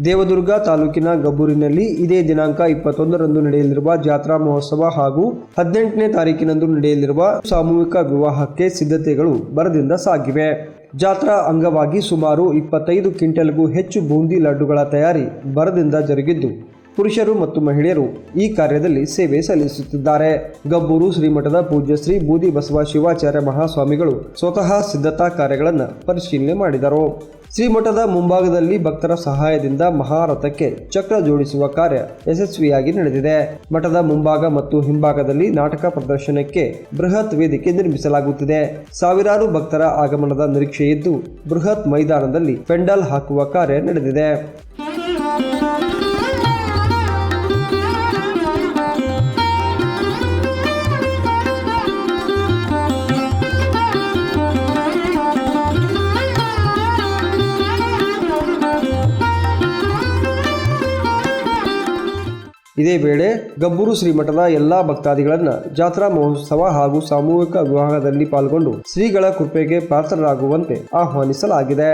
ದೇವದುರ್ಗ ತಾಲೂಕಿನ ಗಬ್ಬೂರಿನಲ್ಲಿ ಇದೇ ದಿನಾಂಕ 21ರಂದು ನಡೆಯಲಿರುವ ಜಾತ್ರಾ ಮಹೋತ್ಸವ ಹಾಗೂ 18ನೇ ತಾರೀಕಿನಂದು ನಡೆಯಲಿರುವ ಸಾಮೂಹಿಕ ವಿವಾಹಕ್ಕೆ ಸಿದ್ಧತೆಗಳು ಭರದಿಂದ ಸಾಗಿವೆ. ಜಾತ್ರಾ ಅಂಗವಾಗಿ ಸುಮಾರು 25 ಕ್ವಿಂಟಲ್ಗೂ ಹೆಚ್ಚು ಬೂಂದಿ ಲಡ್ಡುಗಳ ತಯಾರಿ ಭರದಿಂದ ಜರುಗಿದ್ದು, ಪುರುಷರು ಮತ್ತು ಮಹಿಳೆಯರು ಈ ಕಾರ್ಯದಲ್ಲಿ ಸೇವೆ ಸಲ್ಲಿಸುತ್ತಿದ್ದಾರೆ. ಗಬ್ಬೂರು ಶ್ರೀಮಠದ ಪೂಜ್ಯ ಶ್ರೀ ಬೂದಿ ಬಸವ ಶಿವಾಚಾರ್ಯ ಮಹಾಸ್ವಾಮಿಗಳು ಸ್ವತಃ ಸಿದ್ಧತಾ ಕಾರ್ಯಗಳನ್ನು ಪರಿಶೀಲನೆ ಮಾಡಿದರು. ಶ್ರೀಮಠದ ಮುಂಭಾಗದಲ್ಲಿ ಭಕ್ತರ ಸಹಾಯದಿಂದ ಮಹಾರಥಕ್ಕೆ ಚಕ್ರ ಜೋಡಿಸುವ ಕಾರ್ಯ ಯಶಸ್ವಿಯಾಗಿ ನಡೆದಿದೆ. ಮಠದ ಮುಂಭಾಗ ಮತ್ತು ಹಿಂಭಾಗದಲ್ಲಿ ನಾಟಕ ಪ್ರದರ್ಶನಕ್ಕೆ ಬೃಹತ್ ವೇದಿಕೆ ನಿರ್ಮಿಸಲಾಗುತ್ತಿದೆ. ಸಾವಿರಾರು ಭಕ್ತರ ಆಗಮನದ ನಿರೀಕ್ಷೆಯಿದ್ದು, ಬೃಹತ್ ಮೈದಾನದಲ್ಲಿ ಪೆಂಡಾಲ್ ಹಾಕುವ ಕಾರ್ಯ ನಡೆದಿದೆ. ಇದೇ ವೇಳೆ ಗಬ್ಬೂರು ಶ್ರೀಮಠದ ಎಲ್ಲಾ ಭಕ್ತಾದಿಗಳನ್ನ ಜಾತ್ರಾ ಮಹೋತ್ಸವ ಹಾಗೂ ಸಾಮೂಹಿಕ ವಿವಾಹದಲ್ಲಿ ಪಾಲ್ಗೊಂಡು ಶ್ರೀಗಳ ಕೃಪೆಗೆ ಪಾತ್ರರಾಗುವಂತೆ ಆಹ್ವಾನಿಸಲಾಗಿದೆ.